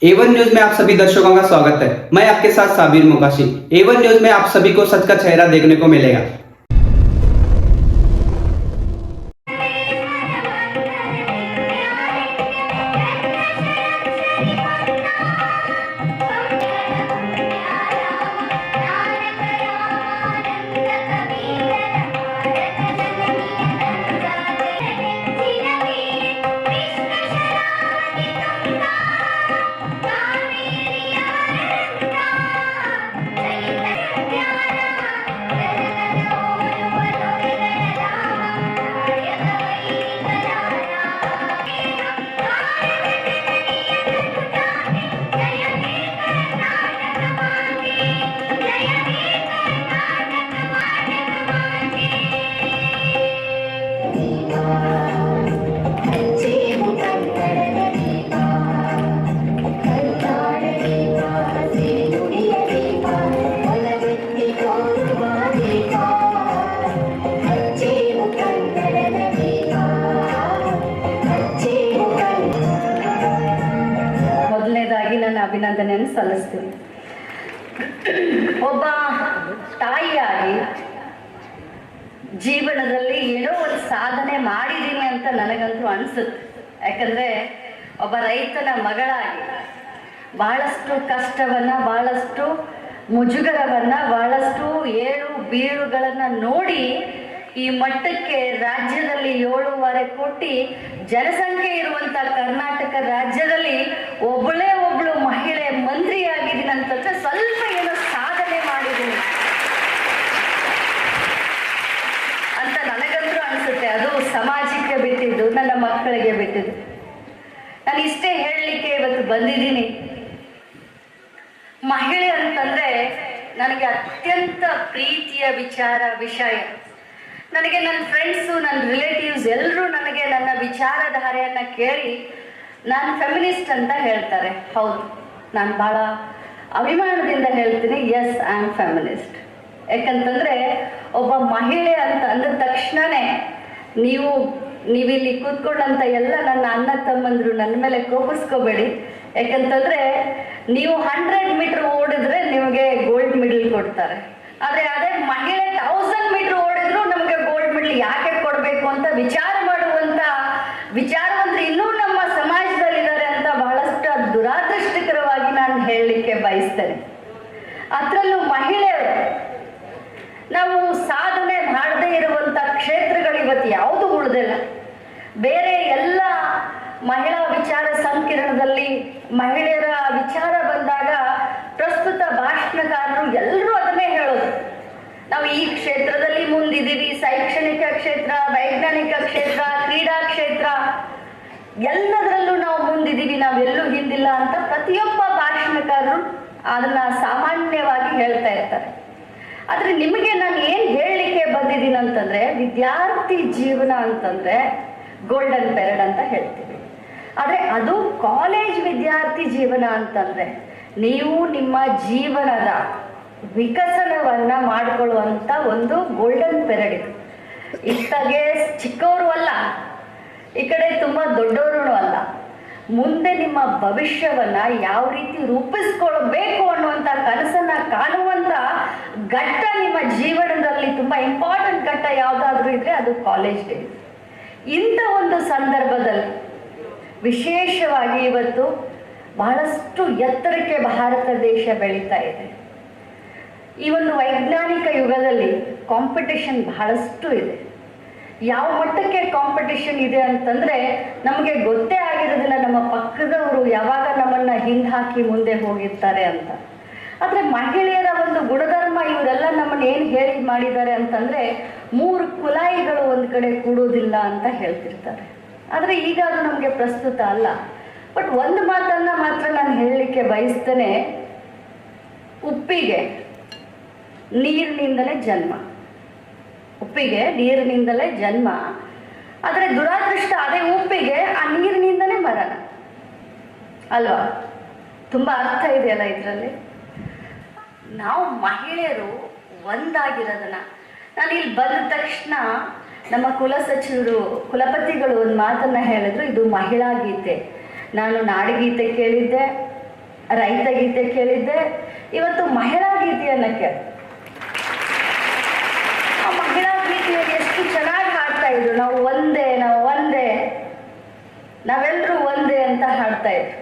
A1 news में आप सभी दर्शकों का स्वागत है। मैं आपके साथ साबिर मोकाशी। A1 न्यूज में आप सभी को सच का चेहरा देखने को मिलेगा। ಅಭಿನಂದನೆಯನ್ನು ಸಲ್ಲಿಸ್ತೀನಿ. ಒಬ್ಬ ತಾಯಿಯಾಗಿ ಜೀವನದಲ್ಲಿ ಏನೋ ಒಂದು ಸಾಧನೆ ಮಾಡಿದ್ದೀನಿ ಅಂತ ನನಗಂತೂ ಅನಿಸುತ್ತೆ. ಯಾಕಂದರೆ ಒಬ್ಬ ರೈತನ ಮಗಳಾಗಿ ಬಹಳಷ್ಟು ಕಷ್ಟವನ್ನು, ಬಹಳಷ್ಟು ಮುಜುಗರವನ್ನು, ಬಹಳಷ್ಟು ಏಳು ಬೀಳುಗಳನ್ನು ನೋಡಿ ಈ ಮಟ್ಟಕ್ಕೆ ರಾಜ್ಯದಲ್ಲಿ 7.5 ಕೋಟಿ ಜನಸಂಖ್ಯೆ ಇರುವಂಥ ಕರ್ನಾಟಕ ರಾಜ್ಯದಲ್ಲಿ ಒಬ್ಬಳು ಮಹಿಳೆ ಮಂತ್ರಿ ಆಗಿದ್ದೀನಿ ಅಂತಂದ್ರೆ ಸ್ವಲ್ಪ ಏನೋ ಸಾಧನೆ ಮಾಡಿದ್ದೀನಿ ಅಂತ ನನಗಂತೂ ಅನಿಸುತ್ತೆ. ಅದು ಸಮಾಜಕ್ಕೆ ಬಿಟ್ಟಿದ್ದು, ನನ್ನ ಮಕ್ಕಳಿಗೆ ಬಿಟ್ಟಿದ್ದು. ನಾನು ಇಷ್ಟೇ ಹೇಳಲಿಕ್ಕೆ ಇವತ್ತು ಬಂದಿದ್ದೀನಿ. ಮಹಿಳೆ ಅಂತಂದ್ರೆ ನನಗೆ ಅತ್ಯಂತ ಪ್ರೀತಿಯ ವಿಷಯ. ನನಗೆ ನನ್ನ ಫ್ರೆಂಡ್ಸು, ನನ್ನ ರಿಲೇಟಿವ್ಸ್ ಎಲ್ಲರೂ ನನಗೆ ನನ್ನ ವಿಚಾರಧಾರೆಯನ್ನು ಕೇಳಿ ನಾನು ಫೆಮಿನಿಸ್ಟ್ ಅಂತ ಹೇಳ್ತಾರೆ. ಹೌದು, ನಾನು ಭಾಳ ಅಭಿಮಾನದಿಂದ ಹೇಳ್ತೀನಿ, ಎಸ್ ಐ ಆಮ್ ಫೆಮಿನಿಸ್ಟ್. ಯಾಕಂತಂದರೆ ಒಬ್ಬ ಮಹಿಳೆ ಅಂತ ಅಂದ ತಕ್ಷಣವೇ ನೀವಿಲ್ಲಿ ಕೂತ್ಕೊಂಡಂಥ ಎಲ್ಲ ನನ್ನ ಅಣ್ಣ ತಮ್ಮಂದರು ನನ್ನ ಮೇಲೆ ಕೋಪಿಸ್ಕೋಬೇಡಿ. ಯಾಕಂತಂದರೆ ನೀವು 100 ಮೀಟರ್ ಓಡಿದ್ರೆ ನಿಮಗೆ ಗೋಲ್ಡ್ ಮೆಡಲ್ ಕೊಡ್ತಾರೆ. ಆದರೆ ಅದೇ ಮಹಿಳೆ 1000 ಮೀಟರ್ ಓಡಿದ್ರು ನಮಗೆ ಗೋಲ್ಡ್ ಮೆಡಲ್ ಯಾಕೆ ಕೊಡಬೇಕು ಅಂತ ವಿಚಾರ ಮಾಡುವಂಥ ವಿಚಾರವಂತರು ಇನ್ನೂ ನಮ್ಮ ಸಮಾಜದಲ್ಲಿದ್ದಾರೆ ಅಂತ ಬಹಳಷ್ಟು ದುರಾದೃಷ್ಟಕರವಾಗಿ ನಾನು ಹೇಳಲಿಕ್ಕೆ ಬಯಸ್ತೇನೆ. ಅದರಲ್ಲೂ ಮಹಿಳೆಯರು ನಾವು ಸಾಧನೆ ಮಾಡದೇ ಇರುವಂಥ ಕ್ಷೇತ್ರಗಳು ಇವತ್ತು ಯಾವುದು ಉಳಿದಿಲ್ಲ. ಬೇರೆ ಎಲ್ಲ ಮಹಿಳಾ ವಿಚಾರ ಸಂಕಿರಣದಲ್ಲಿ ಮಹಿಳೆಯರ ವಿಚಾರ ಬಂದಾಗ ಪ್ರಸ್ತುತ ಭಾಷಣಕಾರರು ಎಲ್ಲರೂ ಅದನ್ನೇ ಹೇಳೋದು, ನಾವು ಈ ಕ್ಷೇತ್ರದಲ್ಲಿ ಮುಂದಿದ್ದೀವಿ, ಶೈಕ್ಷಣಿಕ ಕ್ಷೇತ್ರ, ವೈಜ್ಞಾನಿಕ ಕ್ಷೇತ್ರ, ಕ್ರೀಡಾ ಕ್ಷೇತ್ರ ಎಲ್ಲದರಲ್ಲೂ ನಾವು ಮುಂದಿದ್ದೀವಿ, ನಾವೆಲ್ಲೂ ಹಿಂದಿಲ್ಲ ಅಂತ ಪ್ರತಿಯೊಬ್ಬ ಭಾಷಣಕಾರರು ಅದನ್ನು ಸಾಮಾನ್ಯವಾಗಿ ಹೇಳ್ತಾ ಇರ್ತಾರೆ. ಆದರೆ ನಿಮಗೆ ನಾನು ಏನು ಹೇಳಲಿಕ್ಕೆ ಬಂದಿದ್ದೀನಿ ಅಂತಂದರೆ, ವಿದ್ಯಾರ್ಥಿ ಜೀವನ ಅಂತಂದರೆ ಗೋಲ್ಡನ್ ಪೀರಿಯಡ್ ಅಂತ ಹೇಳ್ತೀವಿ. ಆದರೆ ಅದು ಕಾಲೇಜ್ ವಿದ್ಯಾರ್ಥಿ ಜೀವನ ಅಂತಂದರೆ ನೀವು ನಿಮ್ಮ ಜೀವನದ ವಿಕಸನವನ್ನು ಮಾಡಿಕೊಳ್ಳುವಂಥ ಒಂದು ಗೋಲ್ಡನ್ ಪೀರಿಯಡ್ ಇದು. ಇತ್ತಾಗೆ ಚಿಕ್ಕವರು ಅಲ್ಲ, ಈ ಕಡೆ ತುಂಬ ದೊಡ್ಡವರು ಅಲ್ಲ. ಮುಂದೆ ನಿಮ್ಮ ಭವಿಷ್ಯವನ್ನು ಯಾವ ರೀತಿ ರೂಪಿಸ್ಕೊಳ್ಬೇಕು ಅನ್ನುವಂಥ ಕನಸನ್ನು ಕಾಣುವಂಥ ಘಟ್ಟ ನಿಮ್ಮ ಜೀವನದಲ್ಲಿ ತುಂಬ ಇಂಪಾರ್ಟೆಂಟ್ ಘಟ್ಟ ಯಾವುದಾದ್ರೂ ಇದ್ದರೆ ಅದು ಕಾಲೇಜ್ ಡೇಸ್. ಇಂಥ ಒಂದು ಸಂದರ್ಭದಲ್ಲಿ ವಿಶೇಷವಾಗಿ ಇವತ್ತು ಬಹಳಷ್ಟು ಎತ್ತರಕ್ಕೆ ಭಾರತ ದೇಶ ಬೆಳೀತಾ ಇದೆ. ಈ ಒಂದು ವೈಜ್ಞಾನಿಕ ಯುಗದಲ್ಲಿ ಕಾಂಪಿಟೇಷನ್ ಬಹಳಷ್ಟು ಇದೆ. ಯಾವ ಮಟ್ಟಕ್ಕೆ ಕಾಂಪಿಟೇಷನ್ ಇದೆ ಅಂತಂದರೆ ನಮಗೆ ಗೊತ್ತೇ ಆಗಿರೋದಿಲ್ಲ ನಮ್ಮ ಪಕ್ಕದವರು ಯಾವಾಗ ನಮ್ಮನ್ನು ಹಿಂದೆ ಹಾಕಿ ಮುಂದೆ ಹೋಗಿರ್ತಾರೆ ಅಂತ. ಆದರೆ ಮಹಿಳೆಯರ ಒಂದು ಗುಣಧರ್ಮ ಇವರೆಲ್ಲ ನಮ್ಮನ್ನು ಏನು ಹೇಳಿ ಮಾಡಿದ್ದಾರೆ ಅಂತಂದರೆ 3 ಕುಲಾಯಿಗಳು ಒಂದು ಕಡೆ ಕೂಡೋದಿಲ್ಲ ಅಂತ ಹೇಳ್ತಿರ್ತಾರೆ. ಆದರೆ ಈಗ ಅದು ನಮಗೆ ಪ್ರಸ್ತುತ ಅಲ್ಲ. ಬಟ್ ಒಂದು ಮಾತನ್ನು ಮಾತ್ರ ನಾನು ಹೇಳಲಿಕ್ಕೆ ಬಯಸ್ತೇನೆ, ಉಪ್ಪಿಗೆ ನೀರಿನಿಂದಲೇ ಜನ್ಮ, ಉಪ್ಪಿಗೆ ನೀರಿನಿಂದಲೇ ಜನ್ಮ. ಆದರೆ ದುರಾದೃಷ್ಟ ಅದೇ ಉಪ್ಪಿಗೆ ಆ ನೀರಿನಿಂದಲೇ ಮರಣ ಅಲ್ವಾ? ತುಂಬ ಅರ್ಥ ಇದೆಯಲ್ಲ ಇದರಲ್ಲಿ. ನಾವು ಮಹಿಳೆಯರು ಒಂದಾಗಿರೋದನ್ನ ನಾನು ಇಲ್ಲಿ ಬಂದ ತಕ್ಷಣ ನಮ್ಮ ಕುಲಪತಿಗಳು ಒಂದು ಮಾತನ್ನು ಹೇಳಿದ್ರು, ಇದು ಮಹಿಳಾ ಗೀತೆ. ನಾನು ನಾಡಗೀತೆ ಕೇಳಿದ್ದೆ, ರೈತ ಗೀತೆ ಕೇಳಿದ್ದೆ, ಇವತ್ತು ಮಹಿಳಾ ಗೀತೆಯನ್ನ ಕೇಳಿ ಆ ಮಹಿಳಾ ಗೀತೆಯಲ್ಲಿ ಎಷ್ಟು ಚೆನ್ನಾಗಿ ಹಾಡ್ತಾ ಇದ್ರು. ನಾವು ಒಂದೇ ನಾವೆಲ್ಲರೂ ಒಂದೇ ಅಂತ ಹಾಡ್ತಾ ಇದ್ರು.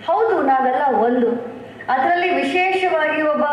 ಹೌದು, ನಾವೆಲ್ಲ ಒಂದು. ಅದರಲ್ಲಿ ವಿಶೇಷವಾಗಿ ಒಬ್ಬ